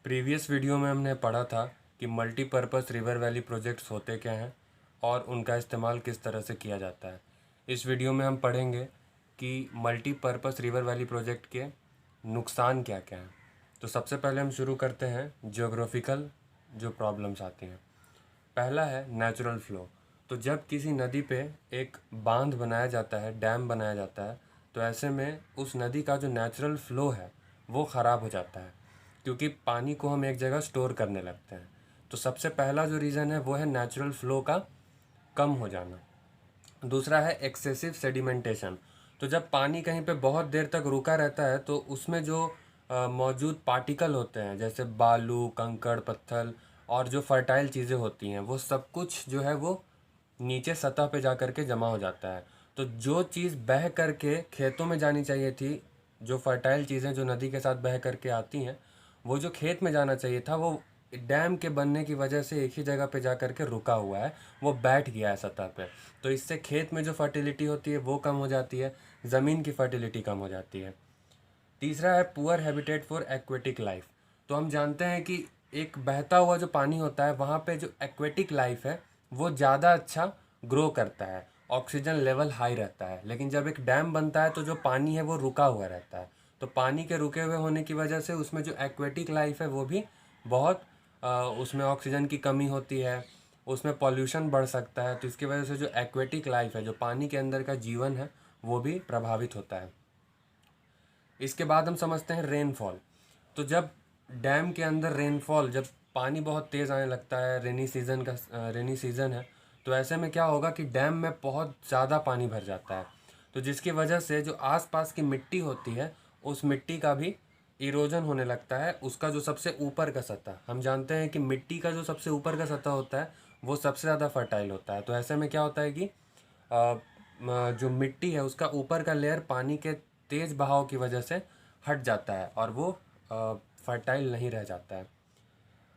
Previous video में हमने पढ़ा था कि मल्टीपर्पज़ रिवर वैली प्रोजेक्ट्स होते क्या हैं और उनका इस्तेमाल किस तरह से किया जाता है। इस वीडियो में हम पढ़ेंगे कि मल्टीपर्पज़ रिवर वैली प्रोजेक्ट के नुकसान क्या क्या हैं। तो सबसे पहले हम शुरू करते हैं जियोग्राफिकल जो प्रॉब्लम्स आती हैं। पहला है नेचुरल फ्लो। तो जब किसी नदी पे एक बांध बनाया जाता है, डैम बनाया जाता है, तो ऐसे में उस नदी का जो नेचुरल फ्लो है वो ख़राब हो जाता है, क्योंकि पानी को हम एक जगह स्टोर करने लगते हैं। तो सबसे पहला जो रीज़न है वो है नेचुरल फ्लो का कम हो जाना। दूसरा है एक्सेसिव सेडिमेंटेशन। तो जब पानी कहीं पे बहुत देर तक रुका रहता है तो उसमें जो मौजूद पार्टिकल होते हैं, जैसे बालू, कंकड़, पत्थर और जो फर्टाइल चीज़ें होती हैं, वो सब कुछ जो है वो नीचे सतह पे जा कर के जमा हो जाता है। तो जो चीज़ बह करके खेतों में जानी चाहिए थी, जो फर्टाइल चीज़ें जो नदी के साथ बह करके आती हैं, वो जो खेत में जाना चाहिए था, वो डैम के बनने की वजह से एक ही जगह पे जा कर के रुका हुआ है, वो बैठ गया है सतह पे। तो इससे खेत में जो फर्टिलिटी होती है वो कम हो जाती है, ज़मीन की फर्टिलिटी कम हो जाती है। तीसरा है poor habitat for aquatic life. तो हम जानते हैं कि एक बहता हुआ जो पानी होता है, वहाँ पे जो एक्वेटिक लाइफ है वो ज़्यादा अच्छा ग्रो करता है, ऑक्सीजन लेवल हाई रहता है। लेकिन जब एक डैम बनता है तो जो पानी है वो रुका हुआ रहता है। तो पानी के रुके हुए होने की वजह से उसमें जो एक्वेटिक लाइफ है वो भी बहुत उसमें ऑक्सीजन की कमी होती है, उसमें पॉल्यूशन बढ़ सकता है। तो इसकी वजह से जो एक्वेटिक लाइफ है, जो पानी के अंदर का जीवन है, वो भी प्रभावित होता है। इसके बाद हम समझते हैं रेनफॉल। तो जब डैम के अंदर रेनफॉल, जब पानी बहुत तेज़ आने लगता है, रेनी सीज़न है, तो ऐसे में क्या होगा कि डैम में बहुत ज़्यादा पानी भर जाता है। तो जिसकी वजह से जो आसपास की मिट्टी होती है, उस मिट्टी का भी इरोजन होने लगता है। उसका जो सबसे ऊपर का सतह, हम जानते हैं कि मिट्टी का जो सबसे ऊपर का सतह होता है वो सबसे ज़्यादा फर्टाइल होता है। तो ऐसे में क्या होता है कि जो मिट्टी है उसका ऊपर का लेयर पानी के तेज़ बहाव की वजह से हट जाता है और वो फर्टाइल नहीं रह जाता है।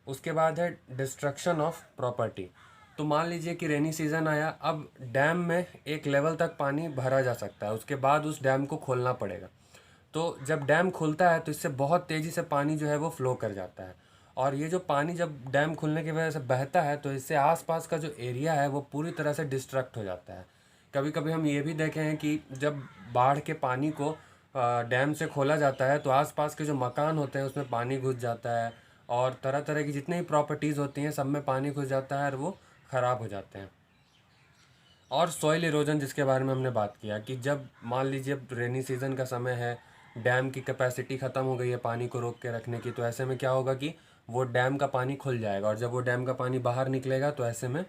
उसके बाद है डिस्ट्रक्शन ऑफ प्रॉपर्टी। तो मान लीजिए कि रेनी सीज़न आया, अब डैम में एक लेवल तक पानी भरा जा सकता है, उसके बाद उस डैम को खोलना पड़ेगा। तो जब डैम खुलता है तो इससे बहुत तेज़ी से पानी जो है वो फ्लो कर जाता है, और ये जो पानी जब डैम खुलने की वजह से बहता है तो इससे आसपास का जो एरिया है वो पूरी तरह से डिस्ट्रक्ट हो जाता है। कभी कभी हम ये भी देखे हैं कि जब बाढ़ के पानी को डैम से खोला जाता है तो आसपास के जो मकान होते हैं उसमें पानी घुस जाता है, और तरह तरह की जितनी भी प्रॉपर्टीज़ होती हैं सब में पानी घुस जाता है और वो ख़राब हो जाते हैं। और सॉइल इरोजन, जिसके बारे में हमने बात किया कि जब मान लीजिए अब रेनी सीज़न का समय है, डैम की कैपेसिटी ख़त्म हो गई है पानी को रोक के रखने की, तो ऐसे में क्या होगा कि वो डैम का पानी खुल जाएगा, और जब वो डैम का पानी बाहर निकलेगा तो ऐसे में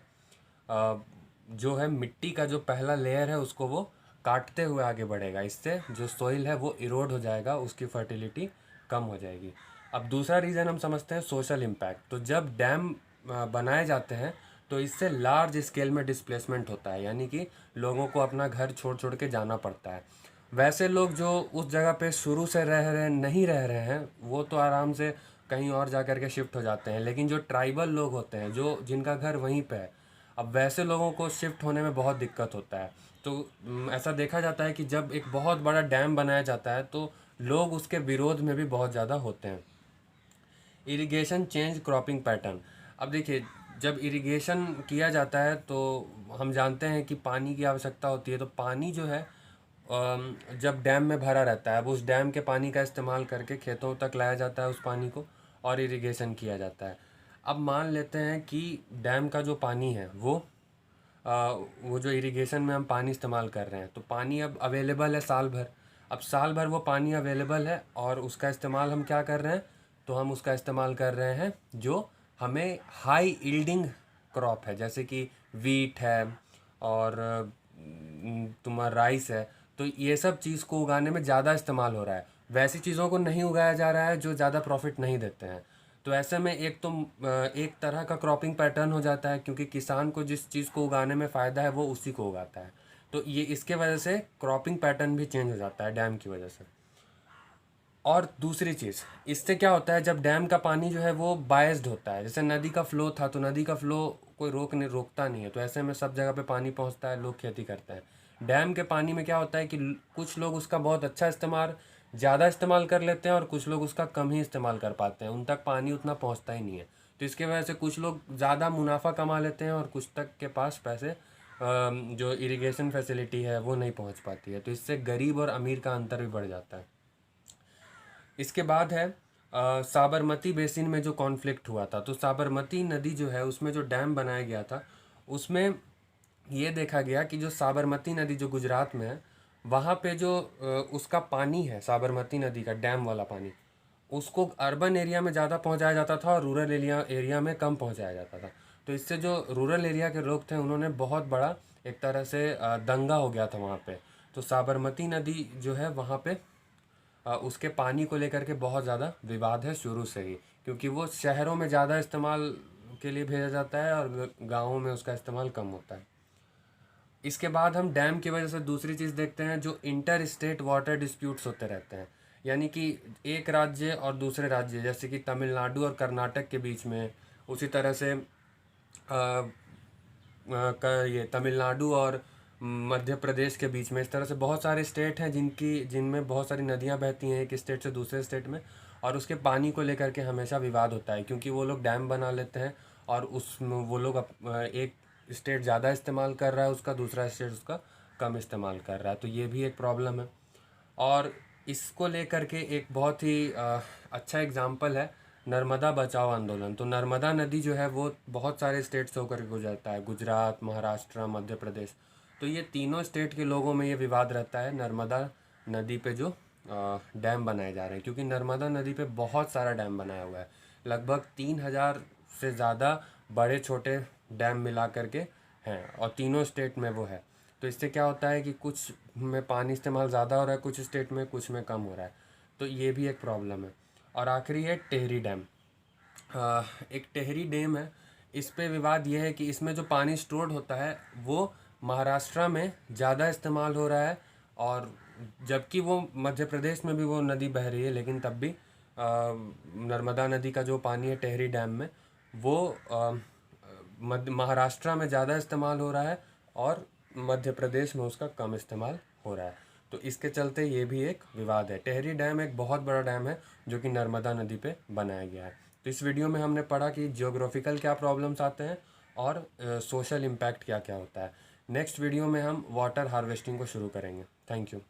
जो है मिट्टी का जो पहला लेयर है उसको वो काटते हुए आगे बढ़ेगा। इससे जो सॉइल है वो इरोड हो जाएगा, उसकी फर्टिलिटी कम हो जाएगी। अब दूसरा रीज़न हम समझते हैं सोशल इम्पैक्ट। तो जब डैम बनाए जाते हैं तो इससे लार्ज स्केल में डिस्प्लेसमेंट होता है, यानी कि लोगों को अपना घर छोड़ छोड़ के जाना पड़ता है। वैसे लोग जो उस जगह पे शुरू से नहीं रह रहे हैं, वो तो आराम से कहीं और जा कर के शिफ्ट हो जाते हैं। लेकिन जो ट्राइबल लोग होते हैं, जो जिनका घर वहीं पे है, अब वैसे लोगों को शिफ्ट होने में बहुत दिक्कत होता है। तो ऐसा देखा जाता है कि जब एक बहुत बड़ा डैम बनाया जाता है तो लोग उसके विरोध में भी बहुत ज़्यादा होते हैं। Irrigation change cropping pattern. अब देखिए, जब इरिगेशन किया जाता है तो हम जानते हैं कि पानी की आवश्यकता होती है। तो पानी जो है जब डैम में भरा रहता है, अब उस डैम के पानी का इस्तेमाल करके खेतों तक लाया जाता है उस पानी को, और इरिगेशन किया जाता है। अब मान लेते हैं कि डैम का जो पानी है वो जो इरिगेशन में हम पानी इस्तेमाल कर रहे हैं, तो पानी अब अवेलेबल है साल भर। अब साल भर वो पानी अवेलेबल है और उसका इस्तेमाल हम क्या कर रहे हैं, तो हम उसका इस्तेमाल कर रहे हैं जो हमें हाई यील्डिंग क्रॉप है, जैसे कि वीट है और तुम्हारा राइस है। तो ये सब चीज़ को उगाने में ज़्यादा इस्तेमाल हो रहा है, वैसी चीज़ों को नहीं उगाया जा रहा है जो ज़्यादा प्रॉफिट नहीं देते हैं। तो ऐसे में एक तरह का क्रॉपिंग पैटर्न हो जाता है, क्योंकि किसान को जिस चीज़ को उगाने में फ़ायदा है वो उसी को उगाता है। तो ये इसके वजह से क्रॉपिंग पैटर्न भी चेंज हो जाता है डैम की वजह से। और दूसरी चीज़, इससे क्या होता है, जब डैम का पानी जो है वो बायस्ड होता है, जैसे नदी का फ़्लो था, तो नदी का फ़्लो कोई रोकता नहीं है, तो ऐसे में सब जगह पे पानी पहुंचता है, लोग खेती करते हैं। डैम के पानी में क्या होता है कि कुछ लोग उसका बहुत अच्छा इस्तेमाल ज़्यादा इस्तेमाल कर लेते हैं और कुछ लोग उसका कम ही इस्तेमाल कर पाते हैं, उन तक पानी उतना पहुंचता ही नहीं है। तो इसके वजह से कुछ लोग ज़्यादा मुनाफा कमा लेते हैं और कुछ तक के पास पैसे जो इरिगेशन फैसिलिटी है वो नहीं पहुंच पाती है। तो इससे गरीब और अमीर का अंतर भी बढ़ जाता है। इसके बाद है साबरमती बेसिन में जो कॉन्फ्लिक्ट हुआ था। तो साबरमती नदी जो है उसमें जो डैम बनाया गया था उसमें ये देखा गया कि जो साबरमती नदी जो गुजरात में है वहाँ पे जो उसका पानी है, साबरमती नदी का डैम वाला पानी, उसको अर्बन एरिया में ज़्यादा पहुँचाया जाता था और रूरल एरिया में कम पहुँचाया जाता था। तो इससे जो रूरल एरिया के लोग थे उन्होंने बहुत बड़ा एक तरह से दंगा हो गया था वहाँ पे। तो साबरमती नदी जो है वहाँ पे उसके पानी को लेकर के बहुत ज़्यादा विवाद है शुरू से ही, क्योंकि वो शहरों में ज़्यादा इस्तेमाल के लिए भेजा जाता है और गाँवों में उसका इस्तेमाल कम होता है। इसके बाद हम डैम की वजह से दूसरी चीज़ देखते हैं, जो इंटर स्टेट वाटर डिस्प्यूट्स होते रहते हैं। यानी कि एक राज्य और दूसरे राज्य जैसे कि तमिलनाडु और कर्नाटक के बीच में, उसी तरह से ये तमिलनाडु और मध्य प्रदेश के बीच में, इस तरह से बहुत सारे स्टेट हैं जिनमें बहुत सारी नदियां बहती हैं एक स्टेट से दूसरे स्टेट में, और उसके पानी को लेकर के हमेशा विवाद होता है क्योंकि वो लोग डैम बना लेते हैं और वो लोग एक स्टेट ज़्यादा इस्तेमाल कर रहा है उसका, दूसरा स्टेट उसका कम इस्तेमाल कर रहा है। तो ये भी एक प्रॉब्लम है। और इसको लेकर के एक बहुत ही अच्छा एग्जाम्पल है नर्मदा बचाओ आंदोलन। तो नर्मदा नदी जो है वो बहुत सारे स्टेट से होकर के गुजरता है, गुजरात, महाराष्ट्र, मध्य प्रदेश। तो ये तीनों स्टेट के लोगों में ये विवाद रहता है नर्मदा नदी पे जो डैम बनाए जा रहे हैं, क्योंकि नर्मदा नदी पे बहुत सारा डैम बनाया हुआ है, लगभग 3000 से ज़्यादा बड़े छोटे डैम मिला करके हैं और तीनों स्टेट में वो है। तो इससे क्या होता है कि कुछ में पानी इस्तेमाल ज़्यादा हो रहा है, कुछ स्टेट में, कुछ में कम हो रहा है। तो ये भी एक प्रॉब्लम है। और आखिरी है टेहरी डैम। एक टेहरी डैम है, इस पे विवाद ये है कि इसमें जो पानी स्टोर्ड होता है वो महाराष्ट्र में ज़्यादा इस्तेमाल हो रहा है, और जबकि वो मध्य प्रदेश में भी वो नदी बह रही है, लेकिन तब भी नर्मदा नदी का जो पानी है टेहरी डैम में वो महाराष्ट्र में ज़्यादा इस्तेमाल हो रहा है और मध्य प्रदेश में उसका कम इस्तेमाल हो रहा है। तो इसके चलते ये भी एक विवाद है। टेहरी डैम एक बहुत बड़ा डैम है जो कि नर्मदा नदी पे बनाया गया है। तो इस वीडियो में हमने पढ़ा कि जियोग्राफिकल क्या प्रॉब्लम्स आते हैं और सोशल इम्पैक्ट क्या क्या होता है। नेक्स्ट वीडियो में हम वाटर हार्वेस्टिंग को शुरू करेंगे। Thank you.